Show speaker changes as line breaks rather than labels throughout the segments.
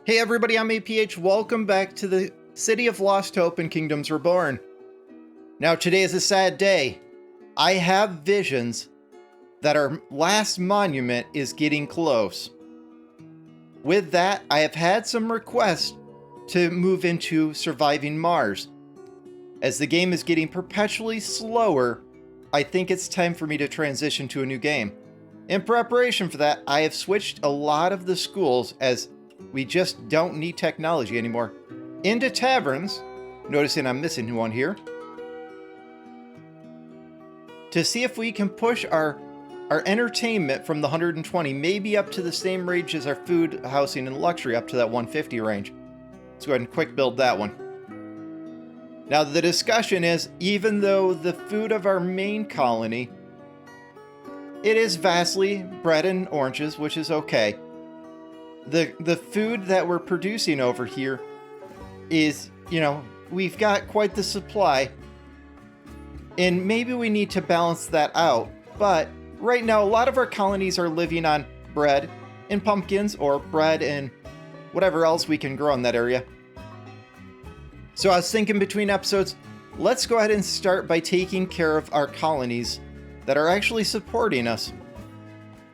Hey everybody, I'm APH. Welcome back to the City of Lost Hope and Kingdoms Reborn. Now today is a sad day. I have visions that our last monument is getting close. With that, I have had some requests to move into surviving Mars. As the game is getting perpetually slower, I think it's time for me to transition to a new game. In preparation for that, I have switched a lot of the schools, as we just don't need technology anymore, into taverns, noticing I'm missing one here, to see if we can push our entertainment from the 120 maybe up to the same range as our food, housing, and luxury, up to that 150 range. Let's go ahead and quick build that one. Now the discussion is, even though the food of our main colony, it is vastly bread and oranges, which is okay. The food that we're producing over here is, we've got quite the supply, and maybe we need to balance that out. But right now, a lot of our colonies are living on bread and pumpkins, or bread and whatever else we can grow in that area. So I was thinking between episodes, let's go ahead and start by taking care of our colonies that are actually supporting us.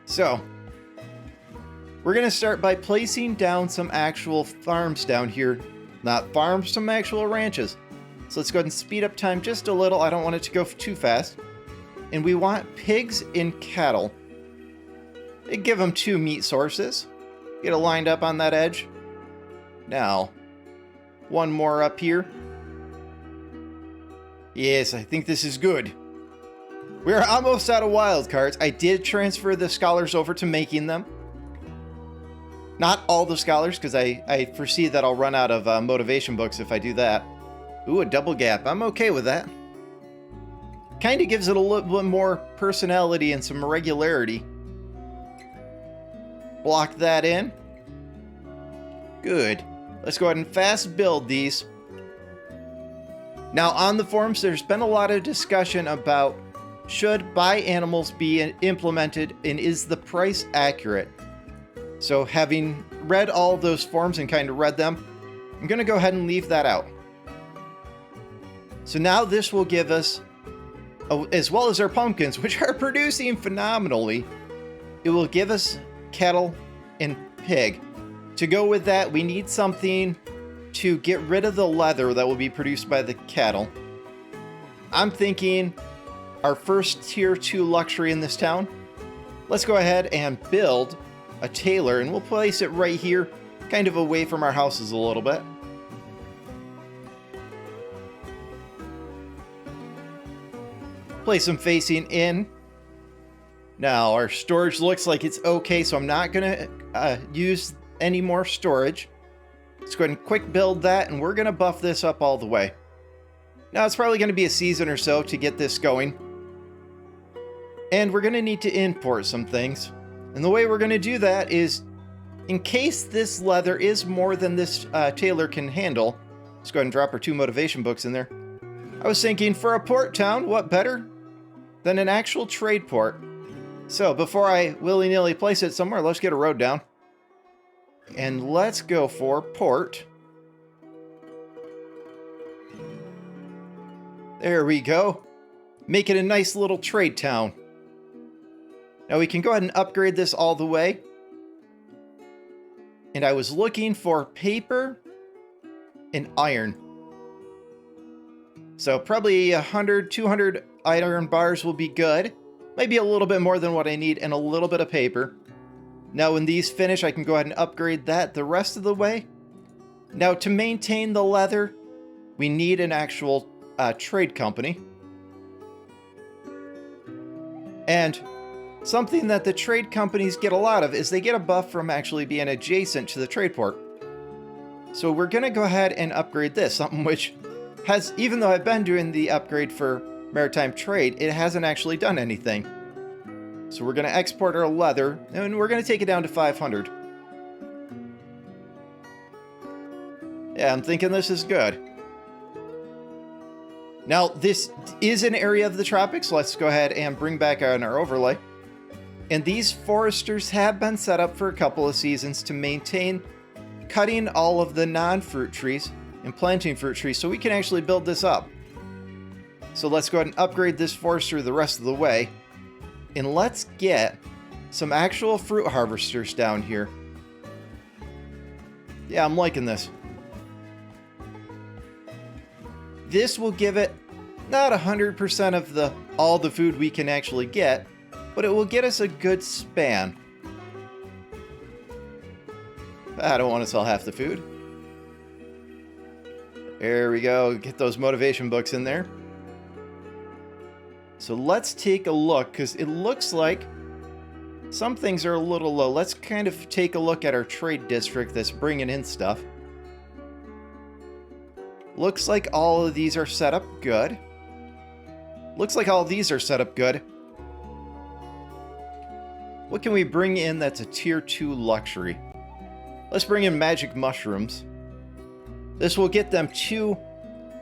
So we're going to start by placing down some actual farms down here. Not farms, some actual ranches. So let's go ahead and speed up time just a little. I don't want it to go too fast. And we want pigs and cattle. They give them 2 meat sources. Get it lined up on that edge. Now, one more up here. Yes, I think this is good. We're almost out of wild cards. I did transfer the scholars over to making them. Not all the scholars, because I foresee that I'll run out of motivation books if I do that. Ooh, a double gap. I'm okay with that. Kind of gives it a little bit more personality and some regularity. Block that in. Good. Let's go ahead and fast build these. Now on the forums, there's been a lot of discussion about should buy animals be implemented, and is the price accurate? So having read all those forms and kind of read them, I'm going to go ahead and leave that out. So now this will give us, as well as our pumpkins, which are producing phenomenally, it will give us cattle and pig. To go with that, we need something to get rid of the leather that will be produced by the cattle. I'm thinking our first tier 2 luxury in this town. Let's go ahead and build a tailor, and we'll place it right here, kind of away from our houses a little bit. Place them facing in. Now our storage looks like it's okay, so I'm not gonna use any more storage. Let's go ahead and quick build that, and we're gonna buff this up all the way. Now it's probably gonna be a season or so to get this going, and we're gonna need to import some things. And the way we're going to do that is, in case this leather is more than this tailor can handle, let's go ahead and drop our 2 motivation books in there. I was thinking, for a port town, what better than an actual trade port? So before I willy-nilly place it somewhere, let's get a road down. And let's go for port. There we go. Make it a nice little trade town. Now we can go ahead and upgrade this all the way. And I was looking for paper and iron. So probably 100, 200 iron bars will be good. Maybe a little bit more than what I need, and a little bit of paper. Now when these finish, I can go ahead and upgrade that the rest of the way. Now to maintain the leather, we need an actual trade company. And something that the trade companies get a lot of is they get a buff from actually being adjacent to the trade port. So we're going to go ahead and upgrade this, something which has, even though I've been doing the upgrade for maritime trade, it hasn't actually done anything. So we're going to export our leather, and we're going to take it down to 500. Yeah, I'm thinking this is good. Now, this is an area of the tropics. Let's go ahead and bring back on our overlay. And these foresters have been set up for a couple of seasons to maintain cutting all of the non-fruit trees and planting fruit trees so we can actually build this up. So let's go ahead and upgrade this forester the rest of the way. And let's get some actual fruit harvesters down here. Yeah, I'm liking this. This will give it not 100% of all the food we can actually get, but it will get us a good span. I don't want to sell half the food. There we go. Get those motivation books in there. So let's take a look, because it looks like some things are a little low. Let's kind of take a look at our trade district that's bringing in stuff. Looks like all of these are set up good. Looks like all of these are set up good. What can we bring in that's a tier 2 luxury? Let's bring in magic mushrooms. This will get them 2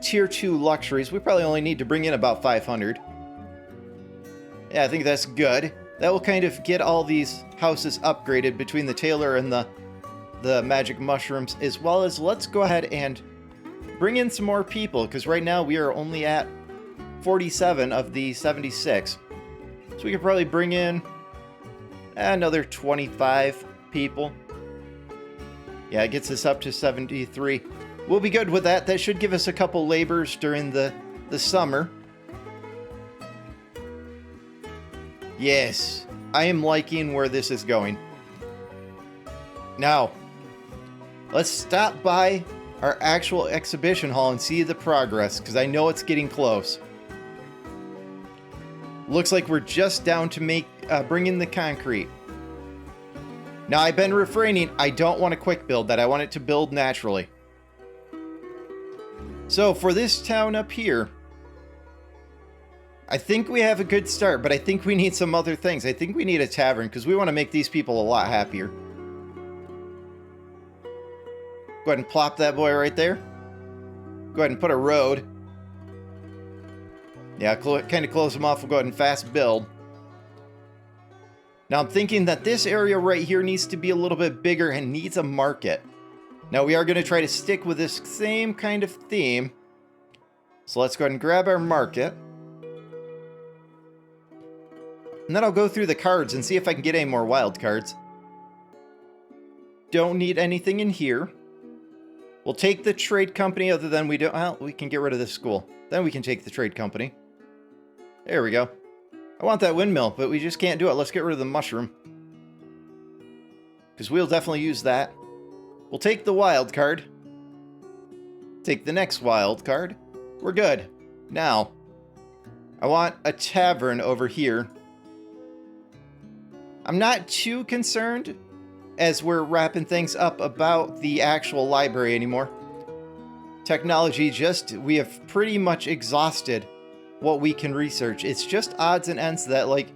tier 2 luxuries. We probably only need to bring in about 500. Yeah, I think that's good. That will kind of get all these houses upgraded between the tailor and the magic mushrooms, as well as let's go ahead and bring in some more people, because right now we are only at 47 of the 76. So we could probably bring in another 25 people. Yeah, it gets us up to 73. We'll be good with that. That should give us a couple labors during the summer. Yes, I am liking where this is going. Now, let's stop by our actual exhibition hall and see the progress, because I know it's getting close. Looks like we're just down to bring in the concrete. Now, I've been refraining. I don't want a quick build that. I want it to build naturally. So for this town up here, I think we have a good start, but I think we need some other things. I think we need a tavern, because we want to make these people a lot happier. Go ahead and plop that boy right there. Go ahead and put a road. Yeah, kind of close them off. We'll go ahead and fast build. Now I'm thinking that this area right here needs to be a little bit bigger and needs a market. Now we are going to try to stick with this same kind of theme. So let's go ahead and grab our market. And then I'll go through the cards and see if I can get any more wild cards. Don't need anything in here. We'll take the trade company, other than we don't... Well, we can get rid of this school. Then we can take the trade company. There we go. I want that windmill, but we just can't do it. Let's get rid of the mushroom, because we'll definitely use that. We'll take the wild card. Take the next wild card. We're good. Now, I want a tavern over here. I'm not too concerned, as we're wrapping things up, about the actual library anymore. Technology we have pretty much exhausted what we can research. It's just odds and ends that, like,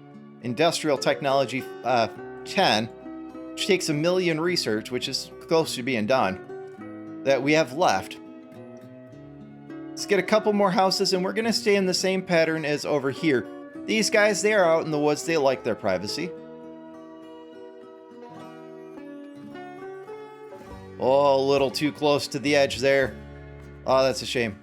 industrial technology 10, which takes 1 million research, which is close to being done, that we have left. Let's get a couple more houses, and we're going to stay in the same pattern as over here. These guys, they are out in the woods. They like their privacy. Oh, a little too close to the edge there. Oh, that's a shame.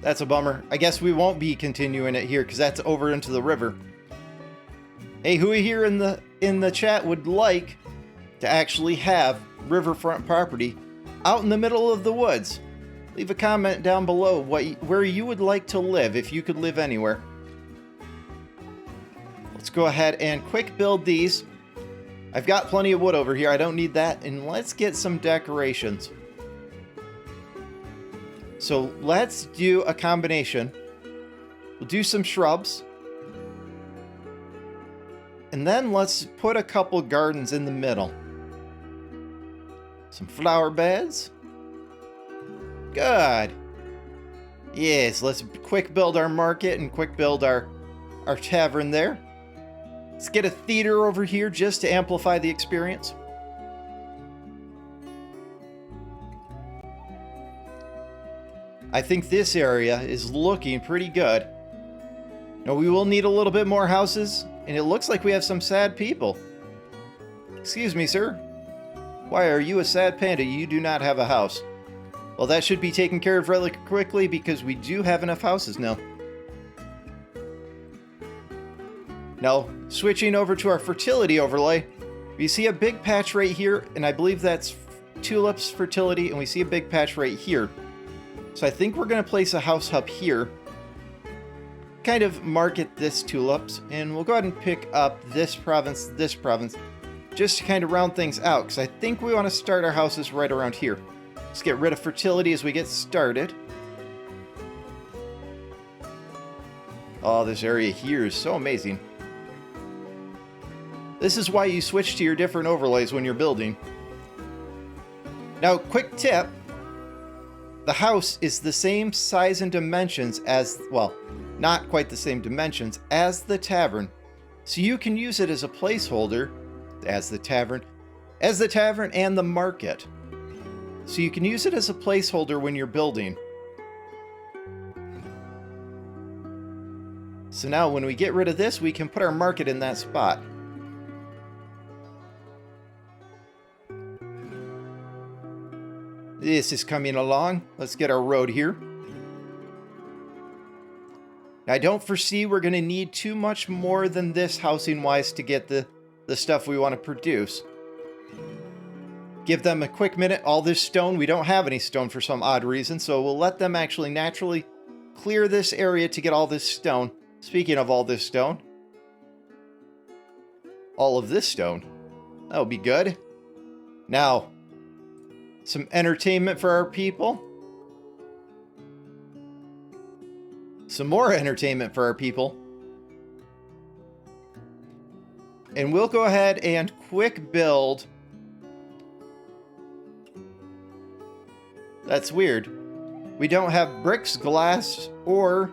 That's a bummer. I guess we won't be continuing it here, because that's over into the river. Hey, who here in the chat would like to actually have riverfront property out in the middle of the woods? Leave a comment down below where you would like to live, if you could live anywhere. Let's go ahead and quick build these. I've got plenty of wood over here. I don't need that. And let's get some decorations. So let's do a combination. We'll do some shrubs. And then let's put a couple gardens in the middle. Some flower beds. Good. Yes, let's quick build our market and quick build our tavern there. Let's get a theater over here just to amplify the experience. I think this area is looking pretty good. Now we will need a little bit more houses, and it looks like we have some sad people. Excuse me, sir. Why are you a sad panda? You do not have a house. Well, that should be taken care of really quickly because we do have enough houses now. Now, switching over to our fertility overlay, we see a big patch right here, and I believe that's tulips fertility, and we see a big patch right here. So I think we're going to place a house hub here. Kind of market this tulips, and we'll go ahead and pick up this province, just to kind of round things out, because I think we want to start our houses right around here. Let's get rid of fertility as we get started. Oh, this area here is so amazing. This is why you switch to your different overlays when you're building. Now, quick tip. The house is the same size and dimensions as, well, not quite the same dimensions as the tavern. So you can use it as a placeholder as the tavern and the market. So you can use it as a placeholder when you're building. So now when we get rid of this, we can put our market in that spot. This is coming along. Let's get our road here. I don't foresee we're going to need too much more than this housing-wise to get the stuff we want to produce. Give them a quick minute. All this stone, we don't have any stone for some odd reason, so we'll let them actually naturally clear this area to get all this stone. Speaking of all this stone, all of this stone, that'll be good. Now, some entertainment for our people. Some more entertainment for our people. And we'll go ahead and quick build. That's weird. We don't have bricks, glass, or...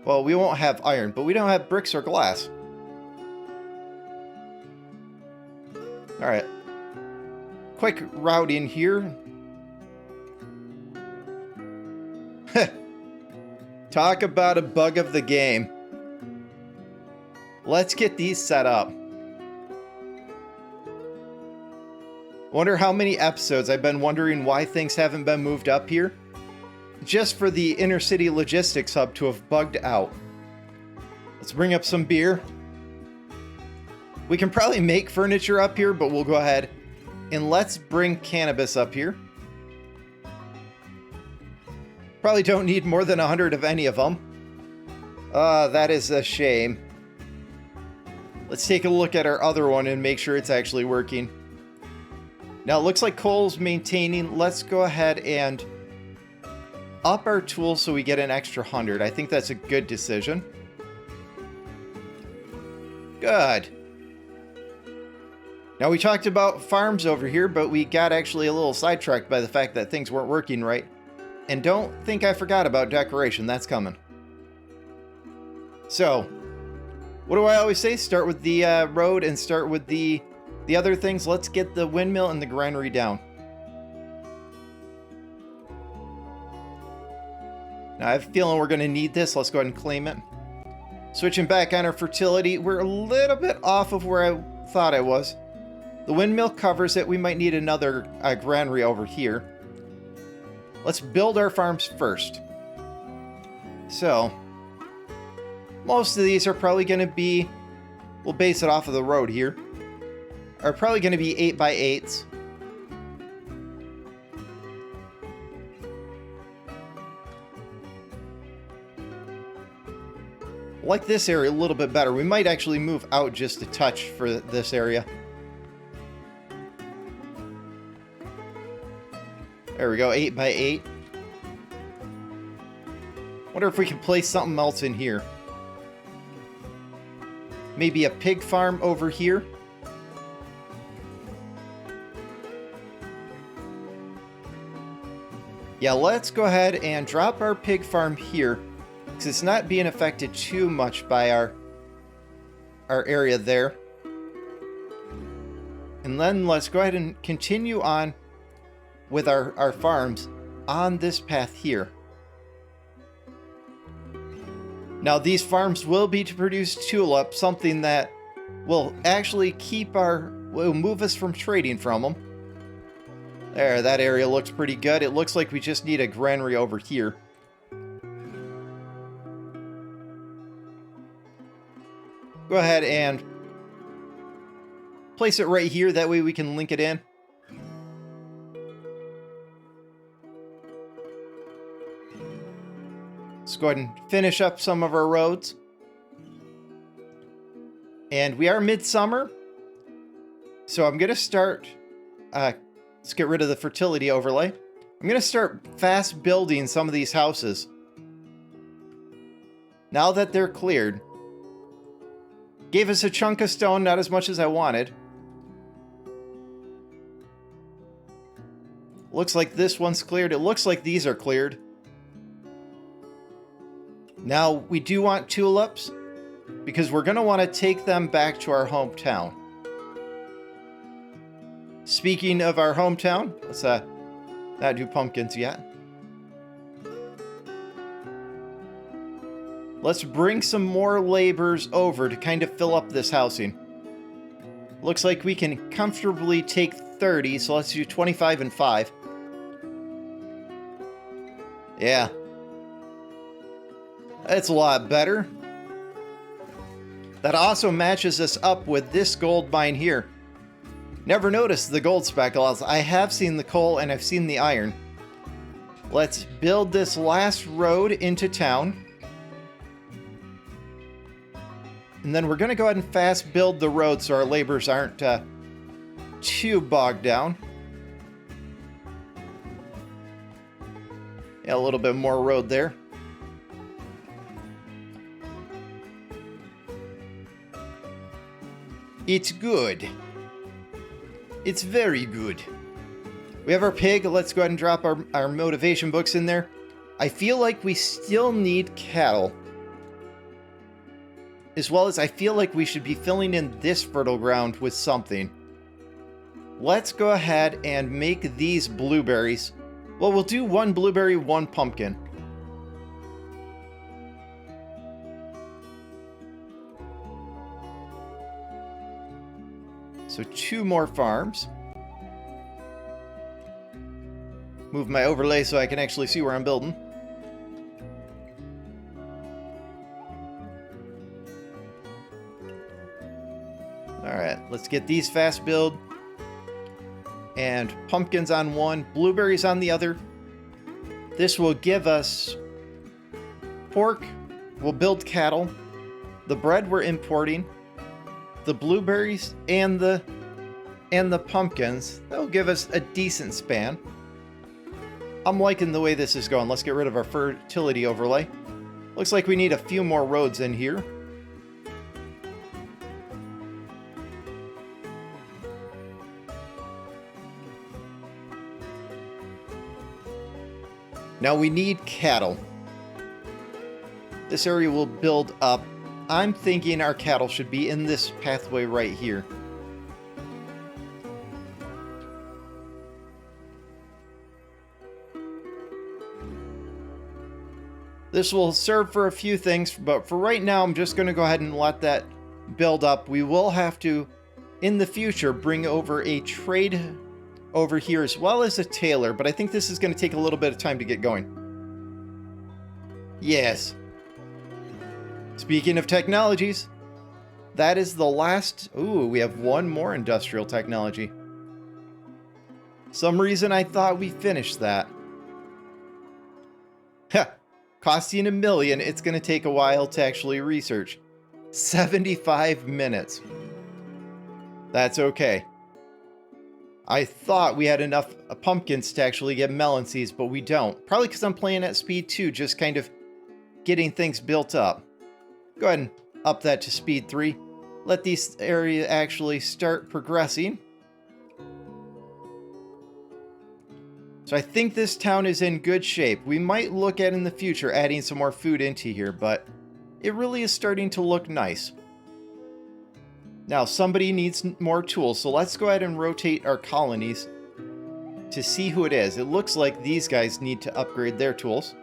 well, we won't have iron, but we don't have bricks or glass. Alright. Quick routing here. Talk about a bug of the game. Let's get these set up. Wonder how many episodes I've been wondering why things haven't been moved up here. Just for the inner city logistics hub to have bugged out. Let's bring up some beer. We can probably make furniture up here, but we'll go ahead and let's bring cannabis up here. Probably don't need more than 100 of any of them. That is a shame. Let's take a look at our other one and make sure it's actually working. Now it looks like coal's maintaining. Let's go ahead and up our tools so we get an extra 100. I think that's a good decision. Good. Now we talked about farms over here, but we got actually a little sidetracked by the fact that things weren't working right. And don't think I forgot about decoration. That's coming. So, what do I always say? Start with the road and start with the other things. Let's get the windmill and the granary down. Now I have a feeling we're going to need this. Let's go ahead and claim it. Switching back on our fertility. We're a little bit off of where I thought I was. The windmill covers it. We might need another granary over here. Let's build our farms first. So, most of these are probably going to be, we'll base it off of the road here, are probably going to be 8x8s. I like this area a little bit better. We might actually move out just a touch for this area. There we go, 8x8. Wonder if we can place something else in here. Maybe a pig farm over here. Yeah, let's go ahead and drop our pig farm here, because it's not being affected too much by our area there. And then let's go ahead and continue on with our farms on this path here. Now these farms will be to produce tulip, something that will actually will move us from trading from them. There, that area looks pretty good. It looks like we just need a granary over here. Go ahead and place it right here. That way we can link it in. Let's go ahead and finish up some of our roads. And we are midsummer. So I'm going to start... let's get rid of the fertility overlay. I'm going to start fast building some of these houses. Now that they're cleared. Gave us a chunk of stone, not as much as I wanted. Looks like this one's cleared. It looks like these are cleared. Now, we do want tulips, because we're going to want to take them back to our hometown. Speaking of our hometown, let's not do pumpkins yet. Let's bring some more laborers over to kind of fill up this housing. Looks like we can comfortably take 30, so let's do 25 and 5. Yeah. That's a lot better. That also matches us up with this gold mine here. Never noticed the gold speckles. I have seen the coal and I've seen the iron. Let's build this last road into town. And then we're going to go ahead and fast build the road so our laborers aren't too bogged down. Yeah, a little bit more road there. It's good. It's very good. We have our pig. Let's go ahead and drop our motivation books in there. I feel like we still need cattle. As well as I feel like we should be filling in this fertile ground with something. Let's go ahead and make these blueberries. Well, we'll do 1 blueberry, 1 pumpkin. So 2 more farms. Move my overlay so I can actually see where I'm building. Alright, let's get these fast build. And pumpkins on 1, blueberries on the other. This will give us pork. We'll build cattle. The bread we're importing. The blueberries and the pumpkins. That'll give us a decent span. I'm liking the way this is going. Let's get rid of our fertility overlay. Looks like we need a few more roads in here. Now we need cattle. This area will build up. I'm thinking our cattle should be in this pathway right here. This will serve for a few things, but for right now, I'm just going to go ahead and let that build up. We will have to, in the future, bring over a trade over here as well as a tailor, but I think this is going to take a little bit of time to get going. Yes. Speaking of technologies, that is the last... Ooh, we have 1 more industrial technology. Some reason I thought we finished that. Heh. Costing $1 million, it's going to take a while to actually research. 75 minutes. That's okay. I thought we had enough pumpkins to actually get melon seeds, but we don't. Probably because I'm playing at speed 2, just kind of getting things built up. Go ahead and up that to speed 3. Let these areas actually start progressing. So I think this town is in good shape. We might look at in the future adding some more food into here, but it really is starting to look nice. Now somebody needs more tools, so let's go ahead and rotate our colonies to see who it is. It looks like these guys need to upgrade their tools.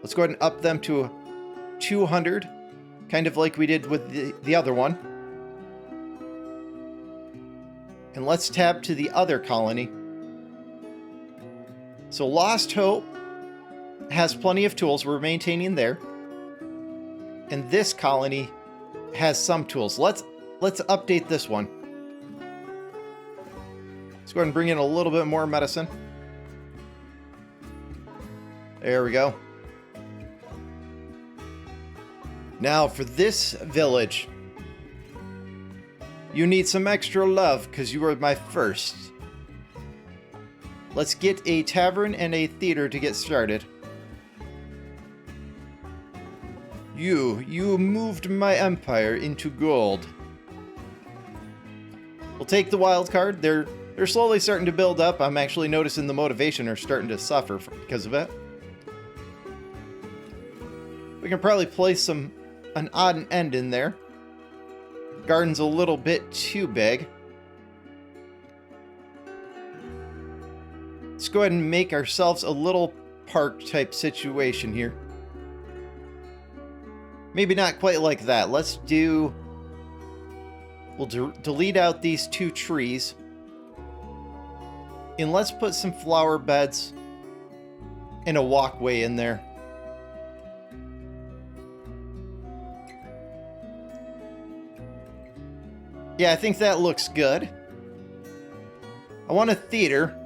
Let's go ahead and up them to 200. kind of like we did with the other one. And let's tab to the other colony. So Lost Hope has plenty of tools. We're maintaining there. And this colony has some tools. Let's update this one. Let's go ahead and bring in a little bit more medicine. There we go. Now for this village, you need some extra love because you were my first. Let's get a tavern and a theater to get started. You moved my empire into gold. We'll take the wild card. They're slowly starting to build up. I'm actually noticing the motivation are starting to suffer because of it. We can probably place an odd end in there. Garden's a little bit too big. Let's go ahead and make ourselves a little park type situation here. Maybe not quite like that. Let's do... We'll delete out these 2 trees. And let's put some flower beds and a walkway in there. Yeah, I think that looks good. I want a theater.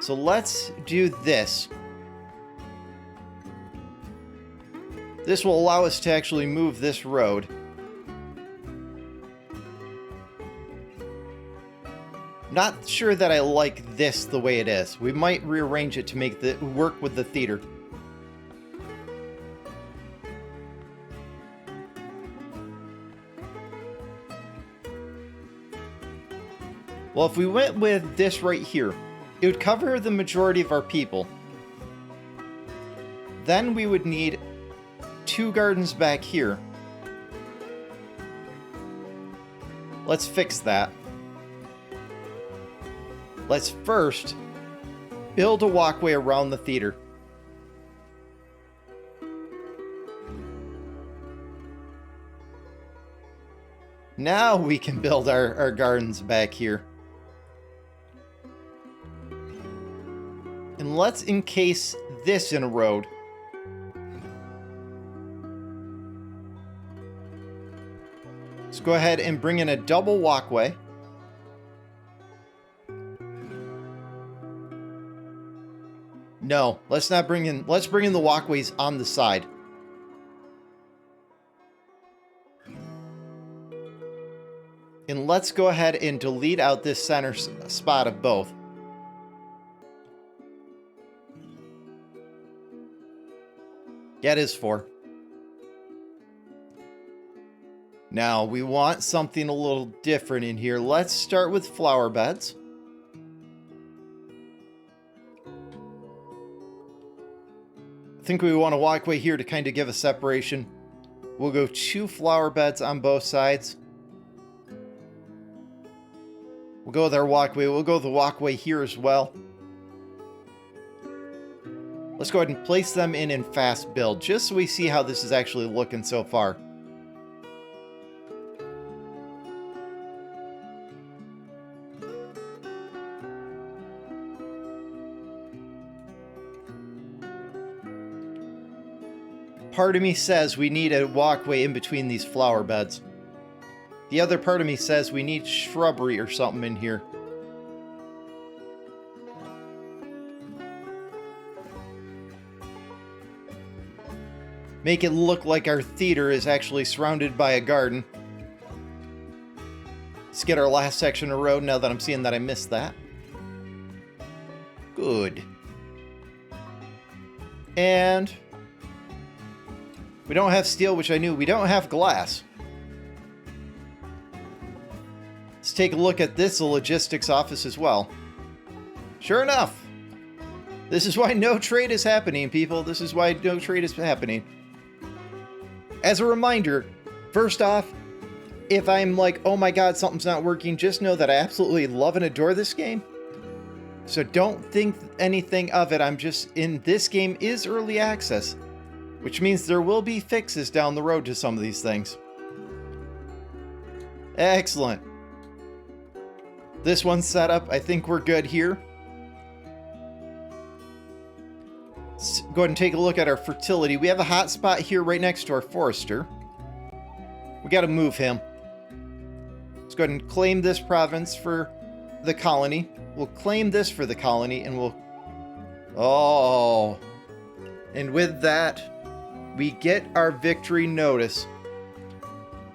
So let's do this. This will allow us to actually move this road. Not sure that I like this the way it is. We might rearrange it to make it work with the theater. Well, if we went with this right here, it would cover the majority of our people. Then we would need 2 gardens back here. Let's fix that. Let's first build a walkway around the theater. Now we can build our gardens back here. And let's encase this in a road. Let's go ahead and bring in a double walkway. No, let's not bring in... Let's bring in the walkways on the side. And let's go ahead and delete out this center spot of both. Yeah, it is 4. Now, we want something a little different in here. Let's start with flower beds. I think we want a walkway here to kind of give a separation. We'll go 2 flower beds on both sides. We'll go with our walkway. We'll go with the walkway here as well. Let's go ahead and place them in fast build, just so we see how this is actually looking so far. Part of me says we need a walkway in between these flower beds. The other part of me says we need shrubbery or something in here. Make it look like our theater is actually surrounded by a garden. Let's get our last section of road now that I'm seeing that I missed that. Good. And we don't have steel, which I knew. We don't have glass. Let's take a look at this logistics office as well. Sure enough. This is why no trade is happening, people. This is why no trade is happening. As a reminder, first off, if I'm like, oh my god, something's not working, just know that I absolutely love and adore this game. So don't think anything of it. I'm just, in this game is early access. which means there will be fixes down the road to some of these things. Excellent. This one's set up. I think we're good here. Let's go ahead and take a look at our fertility. We have a hot spot here right next to our forester. We got to move him. Let's go ahead and claim this province for the colony. We'll claim this for the colony, and we'll... Oh. And with that, we get our victory notice.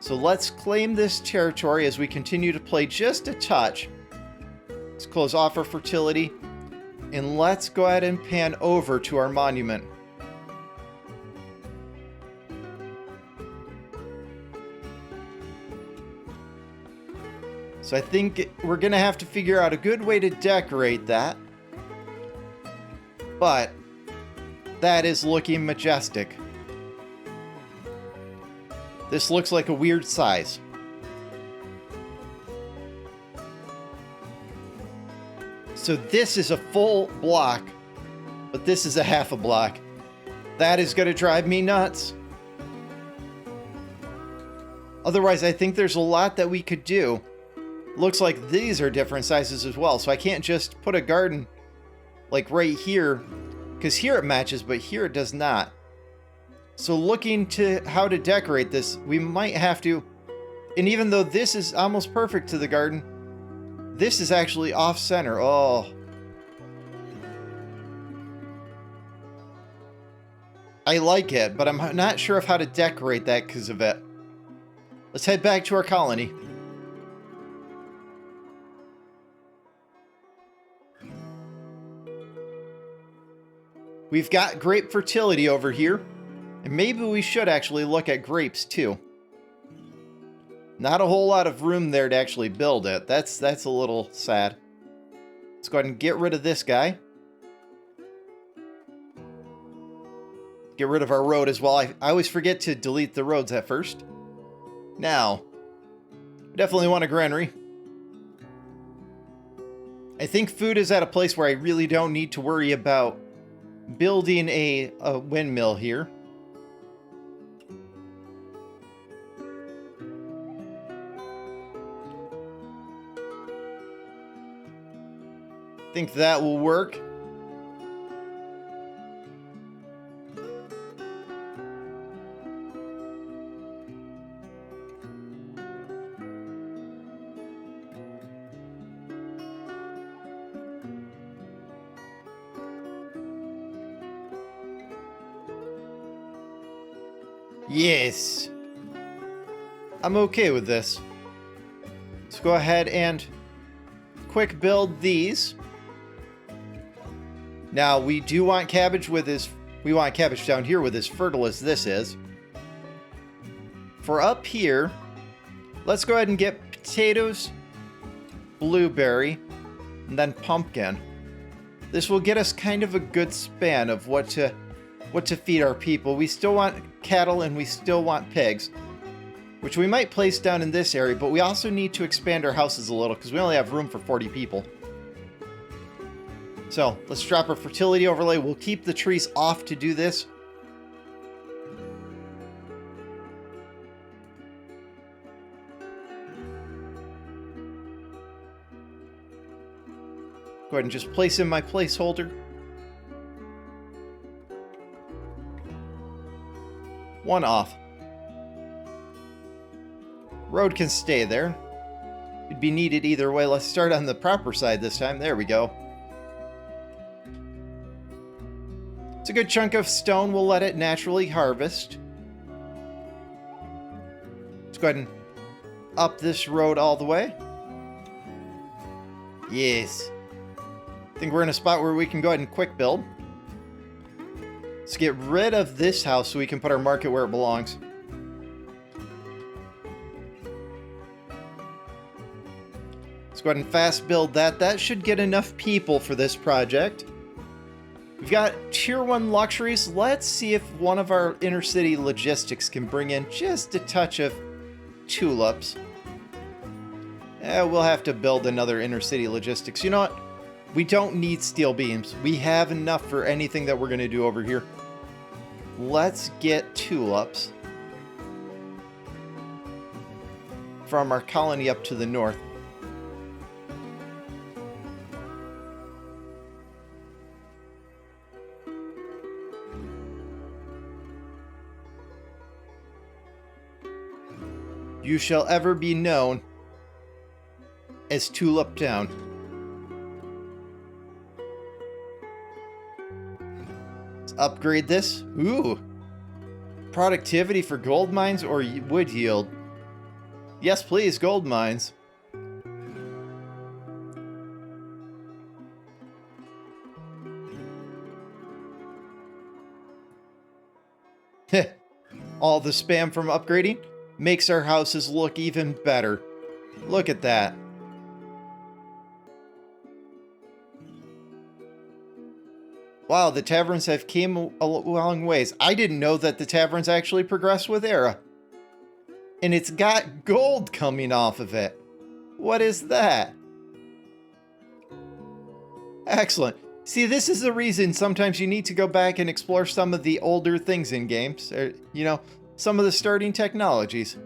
So let's claim this territory as we continue to play just a touch. Let's close off our fertility, and let's go ahead and pan over to our monument. So I think we're going to have to figure out a good way to decorate that. But that is looking majestic. This looks like a weird size. So this is a full block, but this is a half a block. That is going to drive me nuts. Otherwise, I think there's a lot that we could do. Looks like these are different sizes as well, so I can't just put a garden like right here, because here it matches, but here it does not. So looking to how to decorate this, we might have to, and even though this is almost perfect to the garden, this is actually off center. Oh. I like it, but I'm not sure of how to decorate that because of it. Let's head back to our colony. We've got grape fertility over here, and maybe we should actually look at grapes too. Not a whole lot of room there to actually build it. That's a little sad. Let's go ahead and get rid of this guy. Get rid of our road as well. I always forget to delete the roads at first. Now, we definitely want a granary. I think food is at a place where I really don't need to worry about building a windmill here. I think that will work. Yes. I'm okay with this. Let's go ahead and quick build these. Now, we do want cabbage with his... We want cabbage down here with as fertile as this is. For up here, let's go ahead and get potatoes, blueberry, and then pumpkin. This will get us kind of a good span of what to feed our people. We still want cattle and we still want pigs, which we might place down in this area, but we also need to expand our houses a little because we only have room for 40 people. So let's drop our fertility overlay. We'll keep the trees off to do this. Go ahead and just place in my placeholder. One off. Road can stay there. It'd be needed either way. Let's start on the proper side this time. There we go. It's a good chunk of stone. We'll let it naturally harvest. Let's go ahead and up this road all the way. Yes. I think we're in a spot where we can go ahead and quick build. Let's get rid of this house so we can put our market where it belongs. Let's go ahead and fast build that. That should get enough people for this project. We've got tier 1 luxuries. Let's see if one of our inner city logistics can bring in just a touch of tulips. We'll have to build another inner city logistics. You know what? We don't need steel beams. We have enough for anything that we're going to do over here. Let's get tulips from our colony up to the north. You shall ever be known as Tulip Town. Let's upgrade this. Ooh. Productivity for gold mines or wood yield? Yes, please, gold mines. All the spam from upgrading makes our houses look even better. Look at that. Wow, the taverns have came a long ways. I didn't know that the taverns actually progress with era. And it's got gold coming off of it. What is that? Excellent. See, this is the reason sometimes you need to go back and explore some of the older things in games. You know, some of the starting technologies.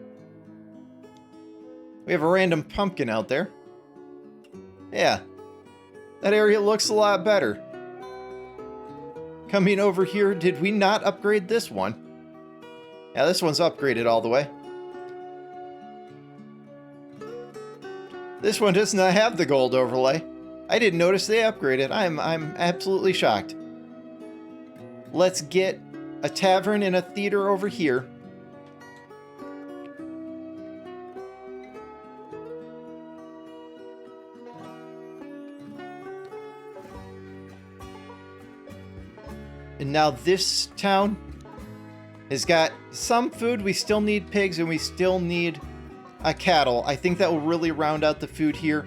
We have a random pumpkin out there. Yeah. That area looks a lot better. Coming over here, did we not upgrade this one? Yeah, this one's upgraded all the way. This one does not have the gold overlay. I didn't notice they upgraded. I'm absolutely shocked. Let's get a tavern and a theater over here. And now this town has got some food. We still need pigs and we still need a cattle. I think that will really round out the food here.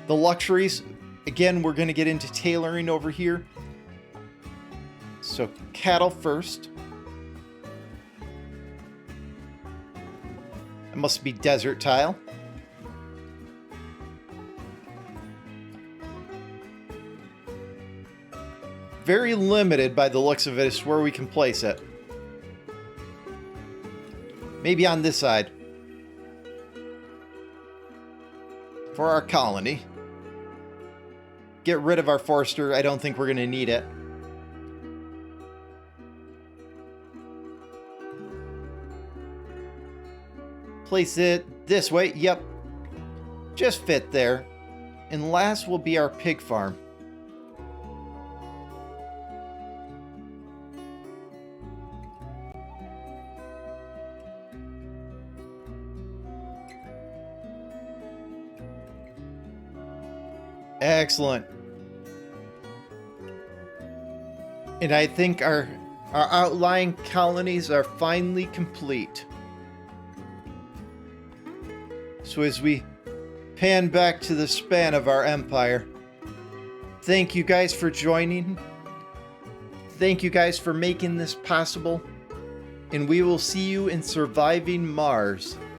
The luxuries, again, we're going to get into tailoring over here. So cattle first. It must be desert tile. Very limited by the looks of it as to where we can place it. Maybe on this side. For our colony. Get rid of our forester. I don't think we're going to need it. Place it this way. Yep. Just fit there. And last will be our pig farm. Excellent. And I think our outlying colonies are finally complete. So as we pan back to the span of our empire, thank you guys for joining. Thank you guys for making this possible. And we will see you in Surviving Mars.